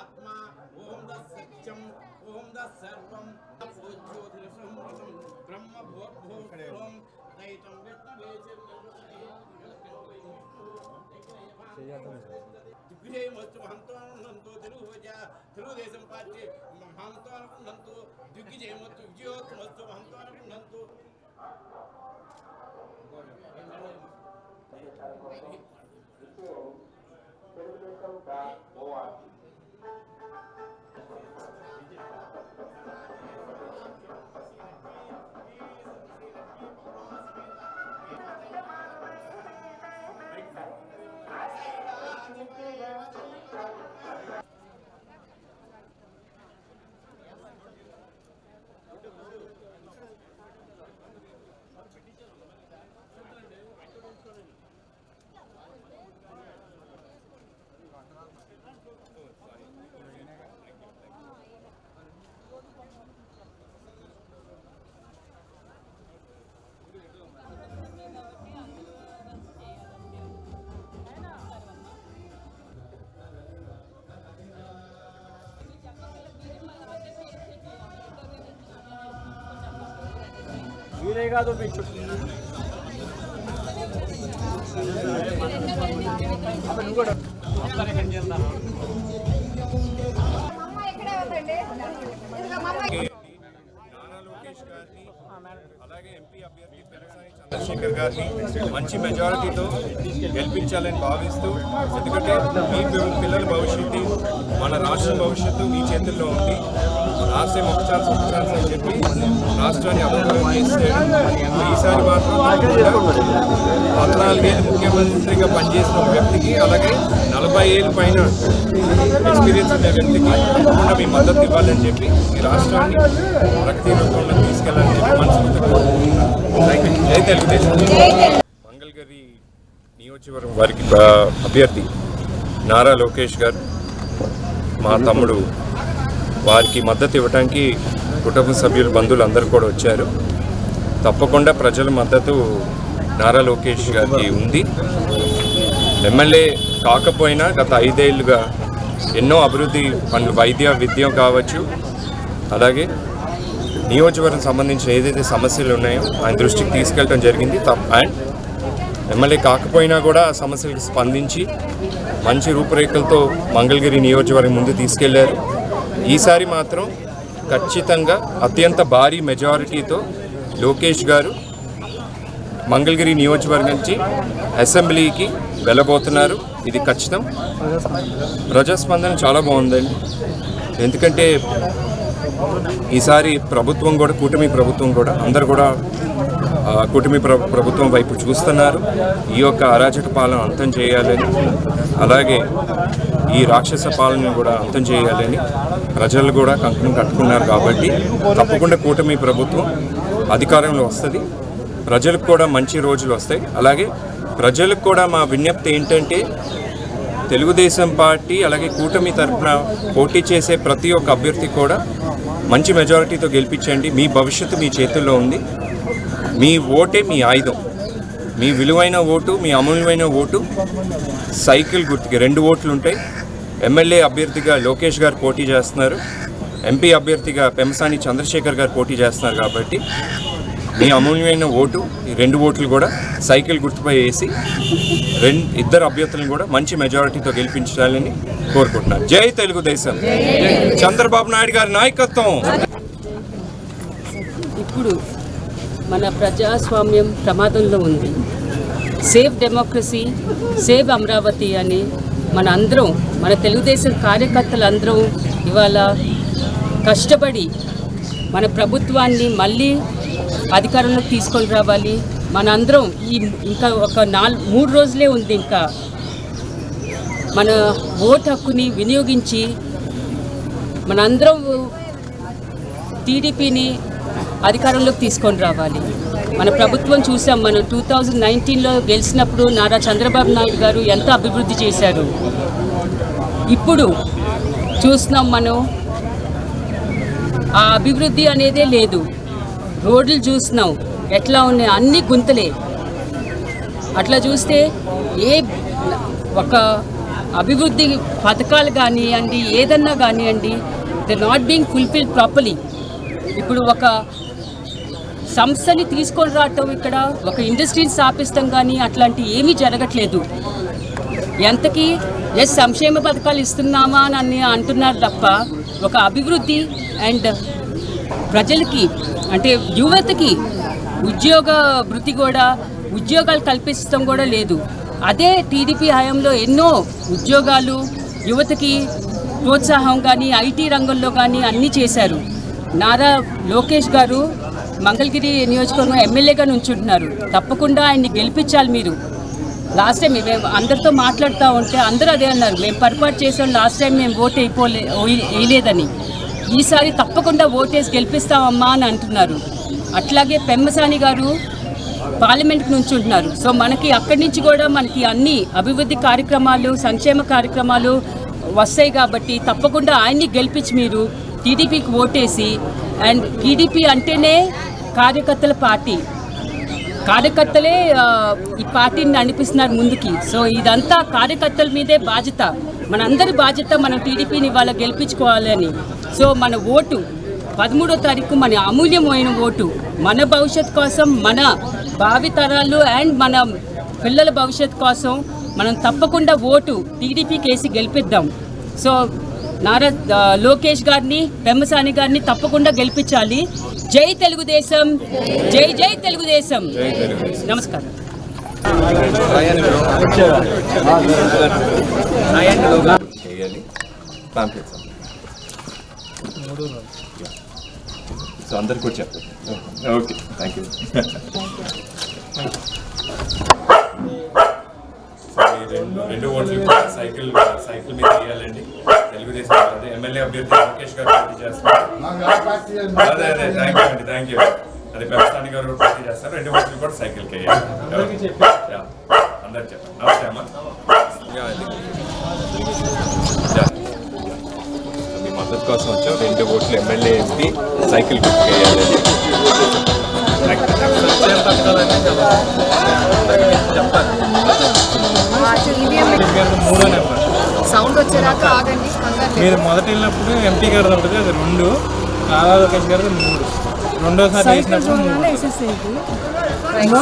आत्मा ओम दसत्यम ओम दसर्वम ज्योतिषमृतम ब्रह्म भूर्भुवस्सुवं दैतं विष्णुवेचं दिग्विजयमस्तु महंतो తెలుగుదేశం పార్టీ महंतो दिग्विजयमस्तु विजयोत्सवमस्तु महंतो मिलेगा तो भी छुट्टी అలాగే ఎంపీ అభ్యర్థి పెమ్మసాని చంద్రశేఖర్ గారిని మంచి మెజారిటీతో గెలిపించాలని భావిస్తూ, ఎందుకంటే మీ పిల్లల భవిష్యత్తు మన రాష్ట్రం భవిష్యత్తు మీ చేతుల్లో ఉంది. రాష్ట్రం ఒక ఛాన్స్ అని చెప్పి రాష్ట్రాన్ని అభివృద్ధి చేస్తే ఈసారి మాత్రం 14 ఏళ్ళు ముఖ్యమంత్రిగా పనిచేసిన వ్యక్తికి, అలాగే 40 ఏళ్ళ పైన ఎక్స్పీరియన్స్ ఉన్న వ్యక్తికి తప్పకుండా మీ మద్దతు ఇవ్వాలని చెప్పి ఈ రాష్ట్రాన్ని ప్రగతి రూపంలో తీసుకెళ్లాలని చెప్పి మనస్ఫూర్తిగా కోరుకుంటున్నాను. జై తెలుగుదేశం. మంగళగిరి నియోజకవర్గం వారికి అభ్యర్థి నారా లోకేష్ గారు, మా తమ్ముడు, వారికి మద్దతు ఇవ్వడానికి కుటుంబ సభ్యులు, బంధువులు అందరూ కూడా వచ్చారు. తప్పకుండా ప్రజల మద్దతు నారా లోకేష్ గారికి ఉంది. ఎమ్మెల్యే కాకపోయినా గత 5 ఏళ్ళుగా ఎన్నో అభివృద్ధి పనులు, వైద్య, విద్య కావచ్చు, అలాగే నియోజకవర్గం సంబంధించిన ఏదైతే సమస్యలు ఉన్నాయో ఆయన దృష్టికి తీసుకెళ్ళడం జరిగింది. అండ్ ఎమ్మెల్యే కాకపోయినా కూడా ఆ సమస్యలకు స్పందించి మంచి రూపురేఖలతో మంగళగిరి నియోజకవర్గం ముందు తీసుకెళ్లారు. ఈసారి మాత్రం ఖచ్చితంగా అత్యంత భారీ మెజారిటీతో లోకేష్ గారు మంగళగిరి నియోజకవర్గం నుంచి అసెంబ్లీకి వెళ్ళబోతున్నారు. ఇది ఖచ్చితం. ప్రజాస్పందన చాలా బాగుందండి. ఎందుకంటే ఈసారి ప్రభుత్వం కూడా, కూటమి ప్రభుత్వం కూడా, అందరు కూడా కూటమి ప్రభుత్వం వైపు చూస్తున్నారు. ఈ యొక్క అరాచక పాలన అంతం చేయాలని, అలాగే ఈ రాక్షస పాలనను కూడా అంతం చేయాలని ప్రజలు కూడా కంకణం కట్టుకున్నారు. కాబట్టి తప్పకుండా కూటమి ప్రభుత్వం అధికారంలో వస్తుంది. ప్రజలకు కూడా మంచి రోజులు వస్తాయి. అలాగే ప్రజలకు కూడా మా విజ్ఞప్తి ఏంటంటే, తెలుగుదేశం పార్టీ అలాగే కూటమి తరఫున పోటీ చేసే ప్రతి ఒక్క అభ్యర్థి కూడా మంచి మెజారిటీతో గెలిపించండి. మీ భవిష్యత్తు మీ చేతుల్లో ఉంది. మీ ఓటే మీ ఆయుధం. మీ విలువైన ఓటు, మీ అమూల్యమైన ఓటు సైకిల్ గుర్తుకి 2 ఓట్లు ఉంటాయి. ఎమ్మెల్యే అభ్యర్థిగా లోకేష్ గారు పోటీ చేస్తున్నారు, ఎంపీ అభ్యర్థిగా పెమ్మసాని చంద్రశేఖర్ గారు పోటీ చేస్తున్నారు. కాబట్టి మీ అమూల్యమైన ఓటు, ఈ 2 ఓట్లు కూడా సైకిల్ గుర్తుపై వేసి ఇద్దరు అభ్యర్థులను కూడా మంచి మెజారిటీతో గెలిపించాలని కోరుకుంటున్నాను. జై తెలుగుదేశం. చంద్రబాబు నాయుడు గారి నాయకత్వం. ఇప్పుడు మన ప్రజాస్వామ్యం ప్రమాదంలో ఉంది. సేవ్ డెమోక్రసీ, సేవ్ అమరావతి అని మన అందరం, మన తెలుగుదేశం కార్యకర్తలందరం ఇవాళ కష్టపడి మన ప్రభుత్వాన్ని మళ్ళీ అధికారంలోకి తీసుకొని రావాలి. మనందరం ఇంకా ఒక 3 రోజులే ఉంది. ఇంకా మన ఓటు హక్కుని వినియోగించి మనందరం టీడీపీని అధికారంలోకి తీసుకొని రావాలి. మన ప్రభుత్వం చూసాం, మనం 2019లో గెలిచినప్పుడు నారా చంద్రబాబు నాయుడు గారు ఎంత అభివృద్ధి చేశారు. ఇప్పుడు చూస్తున్నాం మనం ఆ అభివృద్ధి అనేదే లేదు. రోడ్లు చూస్తున్నాం ఎట్లా ఉన్నాయి, అన్ని గుంతలే. అట్లా చూస్తే ఒక అభివృద్ధి పథకాలు కానివ్వండి, ఏదన్నా కానివ్వండి, they not being fulfil properly. ఇప్పుడు ఒక సంస్థని తీసుకొని రావటం, ఇక్కడ ఒక ఇండస్ట్రీని స్థాపిస్తాం కానీ అట్లాంటి ఏమీ జరగట్లేదు. ఎంతకీ సంక్షేమ పథకాలు ఇస్తున్నామా అని అంటున్నారు తప్ప ఒక అభివృద్ధి అండ్ ప్రజలకి అంటే యువతకి ఉద్యోగ వృత్తి కూడా ఉద్యోగాలు కల్పించడం కూడా లేదు. అదే టీడీపీ హయాంలో ఎన్నో ఉద్యోగాలు యువతకి ప్రోత్సాహం కానీ ఐటీ రంగంలో కానీ అన్నీ చేశారు. నారా లోకేష్ గారు మంగళగిరి నియోజకవర్గం ఎమ్మెల్యేగా నుంచుంటున్నారు. తప్పకుండా ఆయన్ని గెలిపించాలి మీరు. లాస్ట్ టైం మేము అందరితో మాట్లాడుతూ ఉంటే అందరూ అదే అన్నారు, మేము పొరపాటు చేసాం, లాస్ట్ టైం మేము ఓటు వేయలేదని. ఈసారి తప్పకుండా ఓటేసి గెలిపిస్తామమ్మా అని అంటున్నారు. అట్లాగే పెమ్మసాని గారు పార్లమెంట్కి నుంచుంటున్నారు. సో మనకి అక్కడి నుంచి కూడా మనకి అన్ని అభివృద్ధి కార్యక్రమాలు సంక్షేమ కార్యక్రమాలు వస్తాయి కాబట్టి తప్పకుండా ఆయన్ని గెలిపించి మీరు టీడీపీకి ఓటేసి. అండ్ టీడీపీ అంటేనే కార్యకర్తల పార్టీ, కార్యకర్తలే ఈ పార్టీని నడిపిస్తున్నారు ముందుకి. సో ఇదంతా కార్యకర్తల మీదే బాధ్యత, మనందరి బాధ్యత మనం టీడీపీని ఇవాళ గెలిపించుకోవాలని. సో మన ఓటు 13వ తారీఖు మన అమూల్యమైన ఓటు, మన భవిష్యత్ కోసం, మన భావితరాలు అండ్ మన పిల్లల భవిష్యత్ కోసం మనం తప్పకుండా ఓటు టీడీపీకి వేసి గెలిపిద్దాం. సో నారా లోకేష్ గారిని, పెమ్మసాని గారిని తప్పకుండా గెలిపించాలి. జై తెలుగుదేశం, జై జై తెలుగుదేశం. నమస్కారం. సో అందరికి కూడా చెప్పండి. Okay, thank you. రెండు ఓట్లు సైకిల్ మీద వేయాలండి. తెలుగుదేశం అదే ఎమ్మెల్యే అభ్యర్థి లోకేష్ గారు పోటీ చేస్తారు. అదే థ్యాంక్ యూ. అదే పెమ్మసాని గారు కూడా పోటీ చేస్తారు. రెండు ఓట్లు కూడా సైకిల్కి వేయాలి. అందరికి చెప్పండి. నమస్తే అమ్మా. మీ మద్దతు కోసం వచ్చాం. రెండు ఓట్లు ఎమ్మెల్యే ఎంపీ సైకిల్ గుర్తుకు వేయాలని చెప్తాను. సౌండ్ వచ్చేదాకా ఆగండి. మీరు మొదట వెళ్ళినప్పుడు ఎంపీ గారు ఉంటుంది, అది 2, నారా లోకేష్ గారు 3, రెండోసారి వేసినప్పుడు 3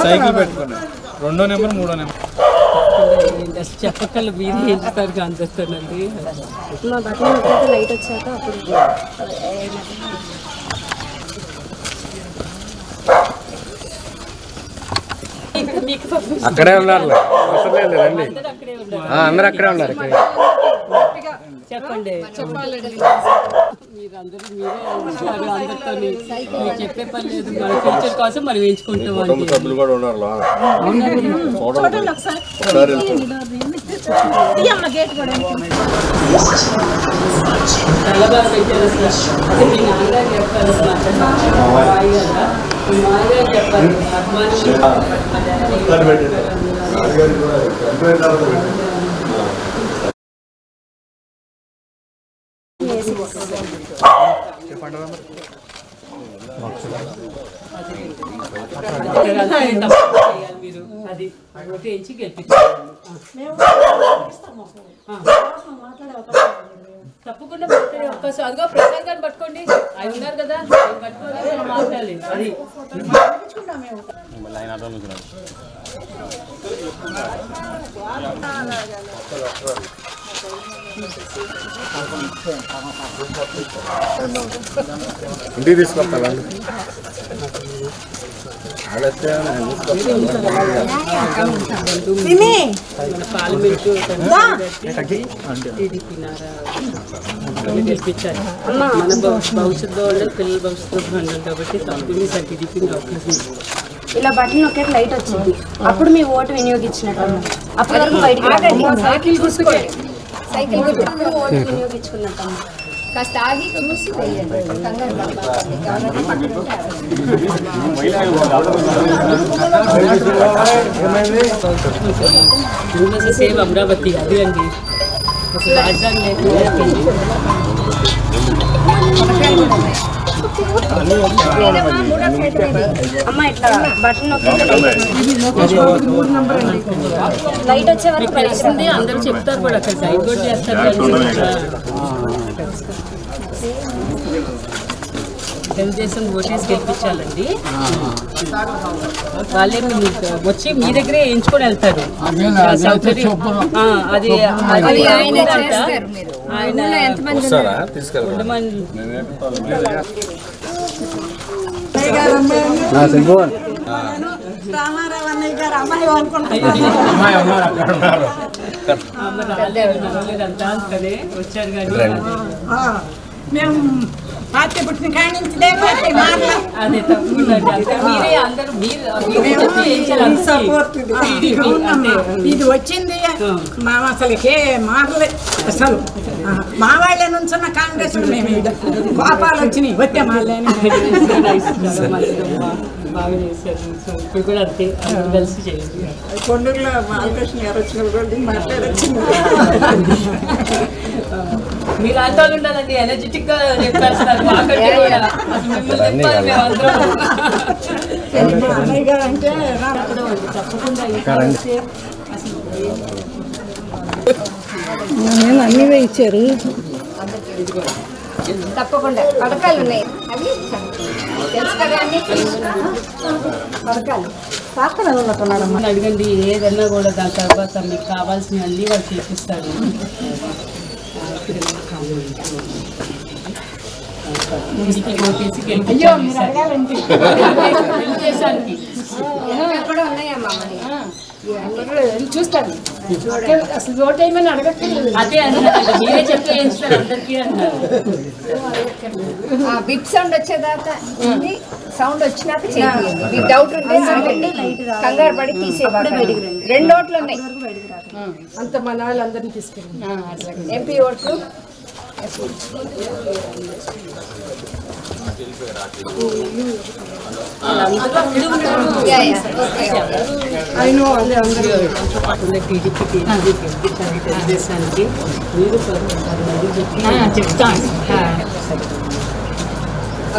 సైకిల్ పెట్టుకున్నాను. 2వ నెంబర్ 3వ నెంబర్ చెప్పకలు మీరు ఏం చేస్తారు అందిస్తానండి. మా బట్టలు లైట్ వచ్చాక అప్పుడు అక్కడే ఉన్నారు, అందరూ అక్కడే ఉన్నారు. చెప్పండి. మీరందరూ మీరే అందరితో మీరు చెప్పే పని లేదు. మన ఫ్యూచర్ కోసం మనం ఎంచుకుంటాం. సభ్యులు కూడా ఉన్నారు. చాలా బాగా పెట్టారు సార్. అంటే మీ నాన్నగారు చెప్పారు, మాయగారు చెప్పారు. మీరు అది ఓటేయించి గెలిపించాలి. తప్పకుండా మాట్లాడే అవకాశం. అదిగో ప్రసాద్ గారిని పట్టుకోండి, ఆయన ఉన్నారు కదా, పట్టుకోండి, మాట్లాడాలి. అది ఇంటికి తీసుకొస్తాను. పార్లమెంటు టీడీపీ నారా గెలిపించాలి. మన భవిష్యత్తులో ఉండాలి, పిల్లల భవిష్యత్తులో ఉండాలి కాబట్టి తప్పకుండా సార్ టీడీపీని అవకాశం. ఇలా బట్టలు ఒకే లైట్ వచ్చింది, అప్పుడు మీ ఓటు వినియోగించినట్టు. అప్పటి వరకు బయటికి సైకిల్ గుర్తుకే ఓటు వినియోగించుకున్నట్టు. కాస్త ఆగి చూసి సేవ్ అమరావతి అది అండి, రాజధాని లేకుండా అమ్మ ఇట్లా బటన్ లైట్ వచ్చే వరకు తెలిసింది అందరూ చెప్తారు కూడా అక్కడ సైడ్ కూడా చేస్తారు తెలుగుదేశం ఓటేసి గెలిపించాలండి వాళ్ళే వచ్చి మీ దగ్గరే ఎంచుకొని వెళ్తారు అది ఆయన వచ్చారు కానీ మేము పార్టీ పుట్టిన కాడి నుంచి అదే తప్పకుండా మీరే అందరూ ఇది వచ్చింది మా అసలుకే మాటలే అసలు మా వాళ్ళే నుంచున్న కాంగ్రెస్ మేము కోపాలు వచ్చినాయి వచ్చే మాళ్ళే బాగా చేశారు సో ఇప్పుడు కూడా అంతే కలిసి చేయండి కొండూరులో బాలకృష్ణ గారు వచ్చినప్పుడు మాట్లాడొచ్చింది మీరు అంతా ఉండాలండి ఎనర్జెటిక్ గా చెప్పేస్తారు మాకంటే కూడా అన్నయ్య గారు అంటే అన్నీ ఇచ్చారు తప్పకుండా పథకాలు ఉన్నాయి అవి తెలుసు కదా అన్ని పథకాలు అడగండి ఏదన్నా కూడా దాని తర్వాత మీకు కావాల్సిన అన్ని వాళ్ళు చేపిస్తారు చూస్తాను అసలు ఓట్ ఏమని అడగట్లేదు అదే అన్నారు మీరే చెప్తే చేస్తారు అందరికీ అన్నారు బిగ్ సౌండ్ వచ్చేదాకా సౌండ్ వచ్చినాక చేయండి మీకు డౌట్ ఉంటే కంగారు పడి తీసేవాళ్ళు రెండు ఓట్లు ఉన్నాయి అంత మన వాళ్ళందరినీ తీసుకెళ్ళి ఎంపీ ఓట్లు తెలుగుదేశానికి మీరు చెప్తాను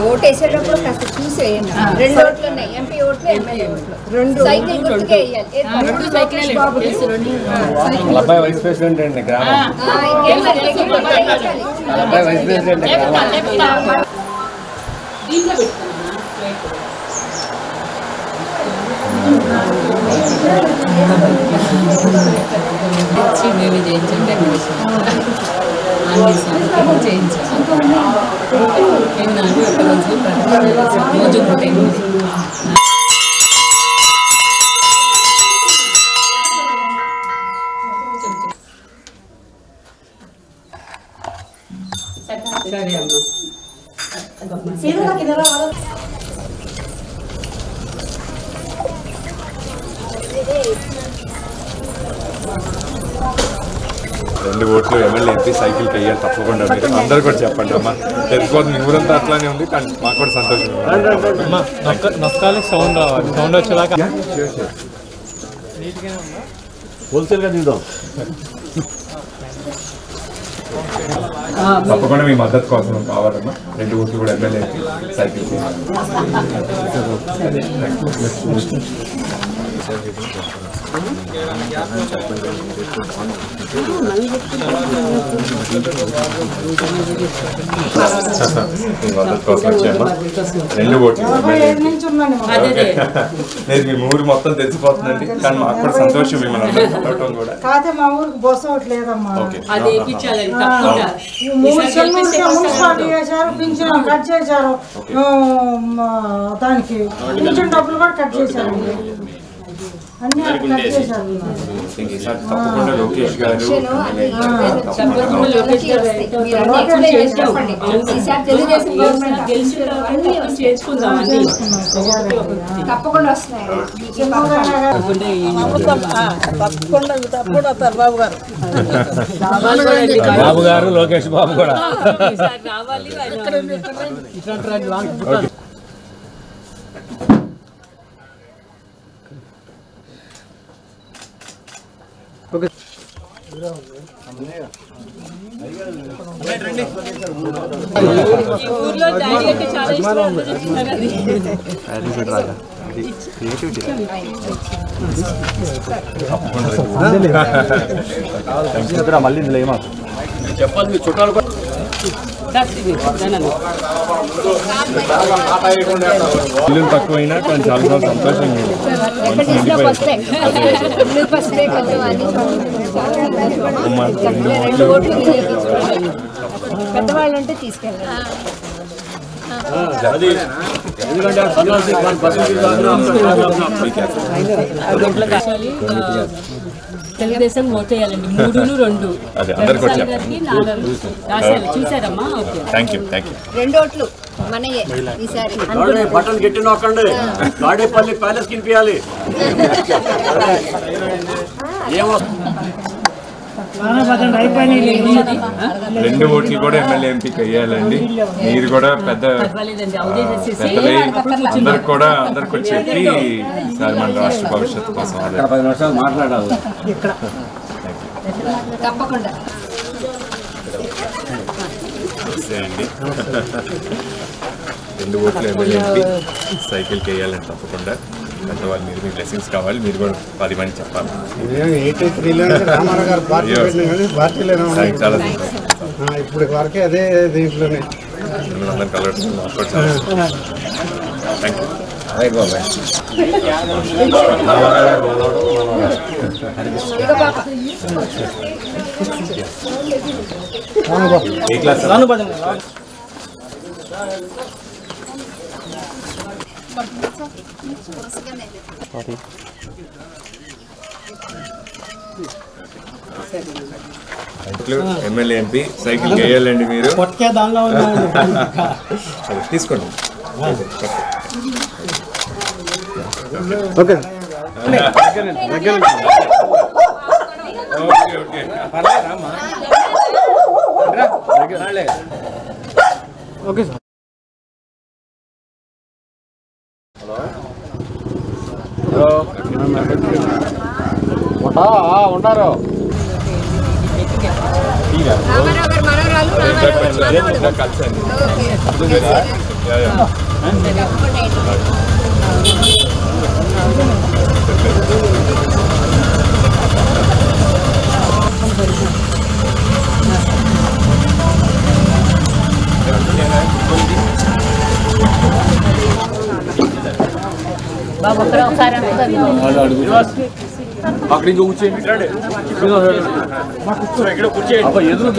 ఓటు వేసేటప్పుడు కాస్త చూసేయండి రెండు ఓట్లు ఉన్నాయి ఎంపీ ఓట్లు ఎమ్మెల్యే ఓట్లు రెండు సైకిల్ గుర్తుకే వేయాలి అబ్బాయి వైస్ ప్రెసిడెంట్ అండి గ్రామం అబ్బాయి వైస్ ప్రెసిడెంట్ మేమే చేయించండి రోజు ఉంటాయి సరే అమ్మా రెండు ఓట్లు ఎమ్మెల్యే ఎంపీ సైకిల్కి వెయ్యాలి తప్పకుండా మీరు అందరు కూడా చెప్పండి అమ్మా తెలిసిపోతుంది ఊరంతా అట్లానే ఉంది కానీ మాకు కూడా సంతోషం నొక్కాలి సౌండ్ రావాలి సౌండ్ వచ్చేదాకా హోల్సేల్గా తీద్దాం తప్పకుండా మీ మద్దతు కోసం కావాలమ్మా రెండు ఓట్లు కూడా ఎమ్మెల్యే ఎంపీ సైకిల్కి రెండు ఓట్లు లేదు మీ ఊరు మొత్తం తెలిసిపోతుందండి కానీ మాకు కూడా సంతోషం మిమ్మల్ని అందరూ కూడా కాదే మా ఊరికి బస్సు ఒకటి లేదమ్మా అది వేయించాలండి తప్పకుండా మున్సిపాలిటీ చేశారు పింఛన్ కట్ చేశారు దానికి పింఛన్ డబ్బులు కూడా కట్ చేశారు అన్ని కట్ చేశారు తప్పకుండా లోకేష్ గారు తప్పకుండా వస్తున్నాయి బాబు గారు లోకేష్ బాబు కూడా రావాలి ఓకే ఈ ఊర్లో డాడీ అంటే చాలా ఇష్టం అందరూ చెప్తున్నారు అది. మళ్ళీ ఇందులో ఏమో చెప్పాలి మీ చుట్టాలు ఇల్లు తక్కువైనా కానీ చాలా సంతోషంగా పెద్దవాళ్ళు ఉంటే తీసుకెళ్ళాలి. తెలుగుదేశం ఓటేయాలండి 3-2 రాశారు చూసారమ్మా. ఓకే థ్యాంక్ యూ 2 ఓట్లు మనయే ఈసారి. బట్టలు గట్టి నొక్కండి తాడేపల్లి ప్యాలెస్ కినిపించాలి. ఏమో 2 ఓట్లు కూడా ఎమ్మెల్యే ఎంపీకి వేయాలండి. మీరు కూడా పెద్దలే అందరికి కూడా చెప్పి సార్ మన రాష్ట్ర భవిష్యత్తు కోసం 10 నిమిషాలు మాట్లాడాలి. తప్పకుండా అండి 2 ఓట్లు ఎమ్మెల్యే ఎంపీ సైకిల్కి వేయాలండి తప్పకుండా. పెద్దవాళ్ళు మీరు మీ బ్లెస్సింగ్స్ కావాలి. మీరు కూడా 10 మంది చెప్పాలి. చాలా ఇప్పుడు వరకే అదే దీంట్లోనే అందరూ కలవడం thank you. A class MLA MP cycle వేయాలండి. మీరు తీసుకోండి. Okay okay sir. ఉంటారు కలిసండి. అక్కడి నుంచి కూర్చోండి. ఇక్కడ కూర్చోండి. ఎదురు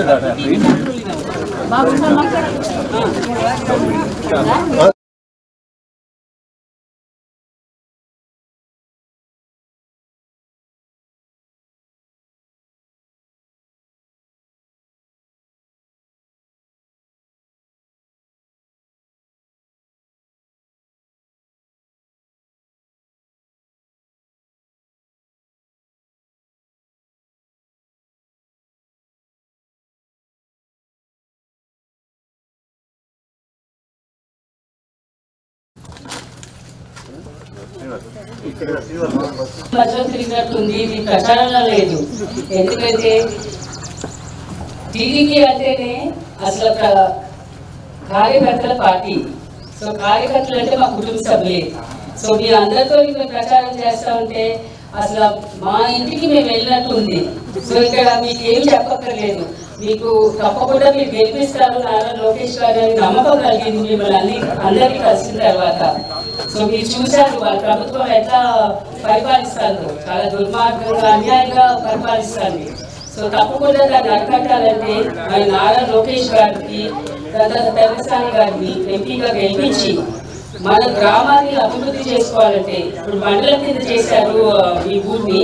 మధ్యలో తిరిగినట్టుంది. ఇది ప్రచారంలో లేదు. ఎందుకంటే టీడీపీ అంటేనే అసలు కార్యకర్తల పార్టీ. సో కార్యకర్తలు అంటే మా కుటుంబ సభ్యులే. సో మీ అందరితో మేము ప్రచారం చేస్తా ఉంటే అసలు మా ఇంటికి మేము వెళ్ళినట్టు ఉంది. సో ఇక్కడ మీకు ఏం చెప్పక్కర్లేదు. మీకు తప్పకుండా మీరు గెలిపిస్తారు నారా లోకేష్ గారు అని నమ్మకం కలిగింది మిమ్మల్ని అందరికీ కలిసిన తర్వాత. సో మీరు చూశారు వాళ్ళ ప్రభుత్వం ఎట్లా పరిపాలిస్తారు. చాలా దుర్మార్గంగా అన్యాయంగా పరిపాలిస్తారు. సో తప్పకుండా దాన్ని అరికట్టాలంటే మన నారా లోకేష్ గారికి తర్వాత తెలంగాణ గారిని ఎంపీగా గెలిపించి మన గ్రామాన్ని అభివృద్ధి చేసుకోవాలంటే ఇప్పుడు మండలం కింద చేశారు ఈ ఊరిని.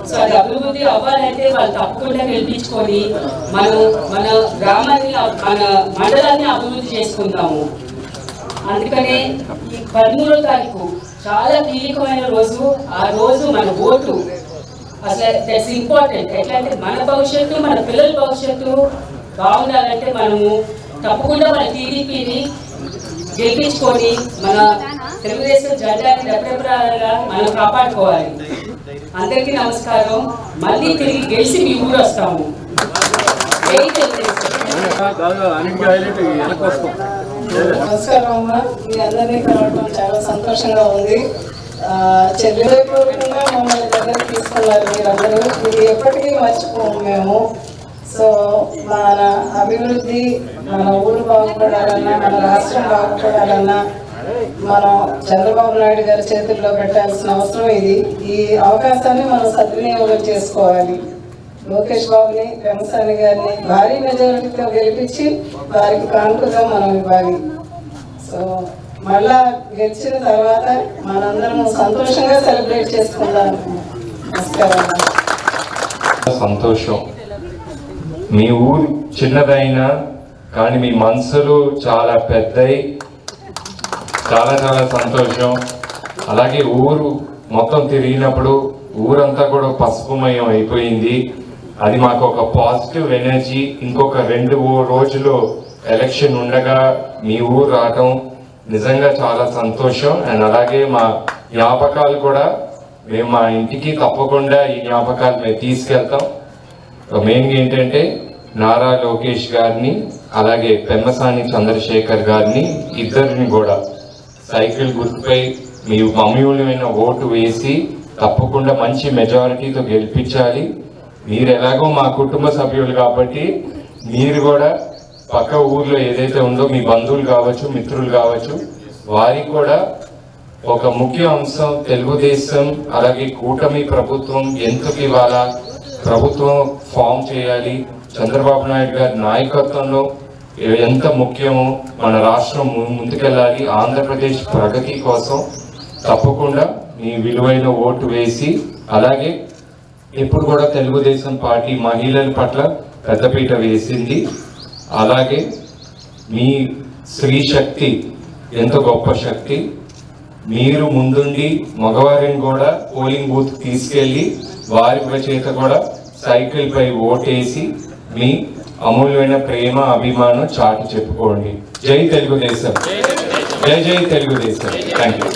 సో అది అభివృద్ధి అవ్వాలంటే వాళ్ళు తప్పకుండా గెలిపించుకొని మన గ్రామాన్ని మన మండలాన్ని అభివృద్ధి చేసుకుంటాము. అందుకనే ఈ 13వ తారీఖు చాలా కీలకమైన రోజు. ఆ రోజు మన ఓటు అసలు దట్స్ ఇంపార్టెంట్. ఎట్లా అంటే మన భవిష్యత్తు మన పిల్లల భవిష్యత్తు బాగుండాలంటే మనము తప్పకుండా మన టీడీపీని గెలిపించుకొని మన తెలుగుదేశం జెండాని రెపరెపలాగా మనం కాపాడుకోవాలి. అందరికీ నమస్కారం. మళ్ళీ తిరిగి గెలిచి మీ ఊరు వస్తాము. జై తెలుగుదేశం. నమస్కారం అమ్మా, మీ అందరినీ కలవడం చాలా సంతోషంగా ఉంది. చెల్లిపూర్వకంగా మమ్మల్ని దగ్గరికి తీసుకున్నారు మీరందరూ. ఇది ఎప్పటికీ మర్చిపోము మేము. సో మన అభివృద్ధి, మన ఊరు బాగుపడాలన్నా, మన రాష్ట్రం బాగుపడాలన్నా మనం చంద్రబాబు నాయుడు గారి చేతుల్లో పెట్టాల్సిన అవసరం ఇది. ఈ అవకాశాన్ని మనం సద్వినియోగం చేసుకోవాలి. లోకేష్ బాబుని, పెమసాని గారిని భారీ మెజారిటీతో గెలిపించి వారికి కానుకగా మనం ఇవ్వాలి. సో మళ్ళా గెలిచిన తర్వాత మనందరం సంతోషంగా సెలబ్రేట్ చేసుకుందాం. నమస్కారం. సంతోషం. మీ ఊరు చిన్నదైనా కానీ మీ మనసులు చాలా పెద్దయి. చాలా చాలా సంతోషం. అలాగే ఊరు మొత్తం తిరిగినప్పుడు ఊరంతా కూడా పసుపుమయం అయిపోయింది. అది మాకు ఒక పాజిటివ్ ఎనర్జీ. ఇంకొక 2 రోజులు ఎలక్షన్ ఉండగా మీ ఊరు రావటం నిజంగా చాలా సంతోషం. అండ్ అలాగే మా జ్ఞాపకాలు కూడా మేము మా ఇంటికి తప్పకుండా ఈ జ్ఞాపకాలు మేము తీసుకెళ్తాం. మెయిన్గా ఏంటంటే నారా లోకేష్ గారిని అలాగే పెమ్మసాని చంద్రశేఖర్ గారిని ఇద్దరిని కూడా సైకిల్ గుర్తుపై మీ అమూల్యమైన ఓటు వేసి తప్పకుండా మంచి మెజారిటీతో గెలిపించాలి. మీరు ఎలాగో మా కుటుంబ సభ్యులు కాబట్టి మీరు కూడా పక్క ఊర్లో ఏదైతే ఉందో మీ బంధువులు కావచ్చు, మిత్రులు కావచ్చు, వారికి కూడా ఒక ముఖ్య అంశం తెలుగుదేశం అలాగే కూటమి ప్రభుత్వం ఎందుకు ఇవాళ ప్రభుత్వం ఫామ్ చేయాలి, చంద్రబాబు నాయుడు గారి నాయకత్వంలో ఎంత ముఖ్యమో, మన రాష్ట్రం ముందుకెళ్ళాలి, ఆంధ్రప్రదేశ్ ప్రగతి కోసం తప్పకుండా మీ విలువైన ఓటు వేసి అలాగే ఇప్పుడు కూడా తెలుగుదేశం పార్టీ మహిళల పట్ల పెద్దపీట వేసింది. అలాగే మీ స్త్రీ శక్తి ఎంత గొప్ప శక్తి. మీరు ముందుండి మగవారిని కూడా పోలింగ్ బూత్ తీసుకెళ్ళి వారి చేత కూడా సైకిల్ పై ఓటేసి మీ అమూల్యమైన ప్రేమ అభిమానం చాటి చెప్పుకోండి. జై తెలుగుదేశం, జై జై తెలుగుదేశం. Thank you.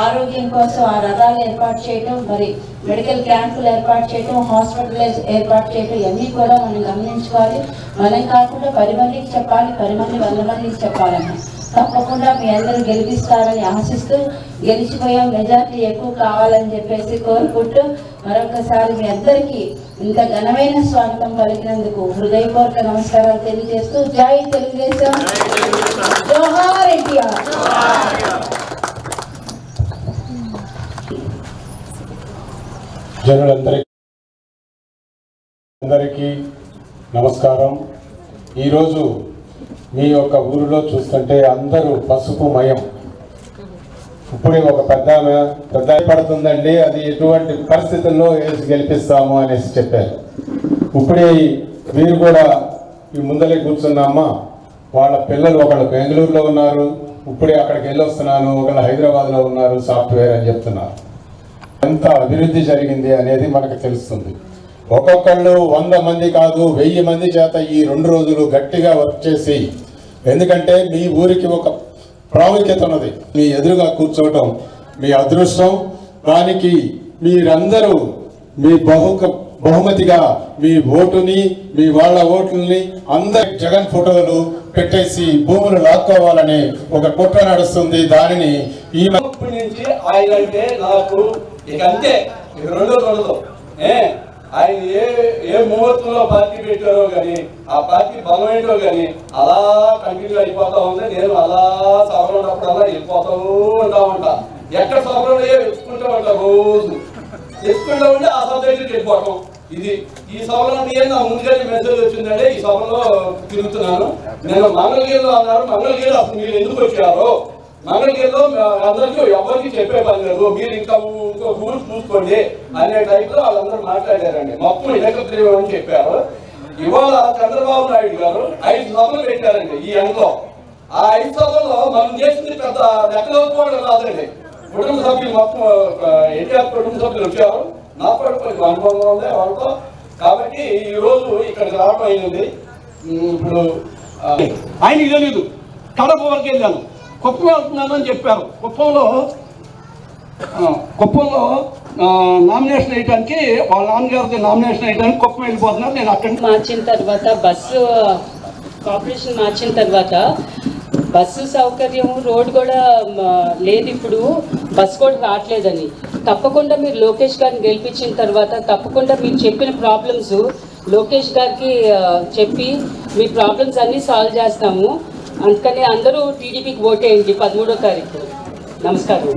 ఆరోగ్యం కోసం ఆ రథాలు ఏర్పాటు చేయటం, మరి మెడికల్ క్యాంపులు ఏర్పాటు చేయటం, హాస్పిటల్ ఏర్పాటు చేయటం, ఇవన్నీ కూడా మనం గమనించుకోవాలి. మనం కాకుండా 10 మందికి చెప్పాలి, 10 మంది 100 మందికి చెప్పాలన్న. తప్పకుండా మీ అందరూ గెలిపిస్తారని ఆశిస్తూ, గెలిచిపోయాం, మెజార్టీ ఎక్కువ కావాలని చెప్పేసి కోరుకుంటూ మరొకసారి మీ అందరికీ ఇంత ఘనమైన స్వాగతం పలికినందుకు హృదయపూర్వక నమస్కారాలు తెలియజేస్తూ జై తెలుగుదేశం, జోహార్ ఎన్టీఆర్. అందరికీ నమస్కారం. ఈరోజు మీ యొక్క ఊరిలో చూస్తుంటే అందరూ పసుపుమయం. ఇప్పుడే ఒక పెద్ద పడుతుందండి, అది ఎటువంటి పరిస్థితుల్లో వేసి గెలిపిస్తాము అనేసి చెప్పారు. ఇప్పుడే మీరు కూడా ఈ ముందలే కూర్చున్నామా, వాళ్ళ పిల్లలు ఒకళ్ళు బెంగళూరులో ఉన్నారు, ఇప్పుడే అక్కడికి వెళ్ళొస్తున్నాను, ఒకళ్ళు హైదరాబాద్లో ఉన్నారు, సాఫ్ట్వేర్ అని చెప్తున్నారు. ఎంత అభివృద్ధి జరిగింది అనేది మనకు తెలుస్తుంది. ఒక్కొక్కళ్ళు 100 మంది కాదు 1000 మంది చేత ఈ 2 రోజులు గట్టిగా వర్క్ చేసి, ఎందుకంటే మీ ఊరికి ఒక ప్రాముఖ్యత ఉన్నది. మీ ఎదురుగా కూర్చోవటం మీ అదృష్టం. దానికి మీరందరూ మీ బహుమతిగా మీ ఓటుని, మీ వాళ్ళ ఓట్లని అందరి జగన్ ఫోటోలు పెట్టేసి భూములు లాక్కోవాలని ఒక కుట్ర నడుస్తుంది. దానిని ఈ నుంచి ఆయన అంటే నాకు ఇక అంతే, ఇక రెండో ఆయన ఏ ముహూర్తంలో పార్టీ పెట్టారో కానీ ఆ పార్టీ బలం ఏంటో కానీ అలా కంటిన్యూ అయిపోతా ఉంది. నేను అలా సభలో ఉన్నప్పుడల్లా వెళ్ళిపోతూ ఉంటా. ఎక్కడ సభలో వెతుకుంటూ ఉంటా, రోజు వెతుకుంటూ ఉంటే ఆ సభ దగ్గరికి వెళ్ళిపోవటం. ఇది ఈ సభలో నా ముందుగానే మెసేజ్ వచ్చిందంటే ఈ సభలో తిరుగుతున్నాను. నేను మంగళగిరిలో అన్నారు, మంగళగిరి అసలు మీరు ఎందుకు వచ్చారో, మంగళగిరిలో అందరికీ ఎవరికి చెప్పే పని లేదు, మీరు ఇంకో ఊరు చూసుకోండి అనే టైప్లో వాళ్ళందరూ మాట్లాడారండి. మొత్తం ఏకగ్రీవం అని చెప్పారు. ఇవాళ చంద్రబాబు నాయుడు గారు 5 సభలు పెట్టారండి ఈ ఎండలో. ఆ 5 సభల్లో మనం చేసింది పెద్ద లెక్కలోకోవడం కాదండి. కుటుంబ సభ్యులు మొత్తం ఎన్టీఆర్ కుటుంబ సభ్యులు వచ్చారు. నాకు కూడా కొంచెం అనుభవం ఉంది వాళ్ళతో. కాబట్టి ఈ రోజు ఇక్కడికి రావడం అయింది. ఇప్పుడు ఆయనకి తెలియదు, కడప వరకు వెళ్ళాను, కుప్పం వెళ్తున్నాను అని చెప్పారు. కుప్పంలో నామినేషన్ వేయడానికి వాళ్ళ నాన్నగారిది నామినేషన్ వేయడానికి కుప్పం వెళ్ళిపోతున్నారు. నేను అక్కడ మార్చిన తర్వాత బస్సు కార్పొరేషన్ మార్చిన తర్వాత బస్సు సౌకర్యం రోడ్ కూడా లేదు, ఇప్పుడు బస్సు కూడా రావట్లేదని. తప్పకుండా మీరు లోకేష్ గారిని గెలిపించిన తర్వాత తప్పకుండా మీరు చెప్పిన ప్రాబ్లమ్స్ లోకేష్ గారికి చెప్పి మీ ప్రాబ్లమ్స్ అన్నీ సాల్వ్ చేస్తాము. అందుకని అందరూ టీడీపీకి ఓటేయండి 13వ తారీఖు. నమస్కారం.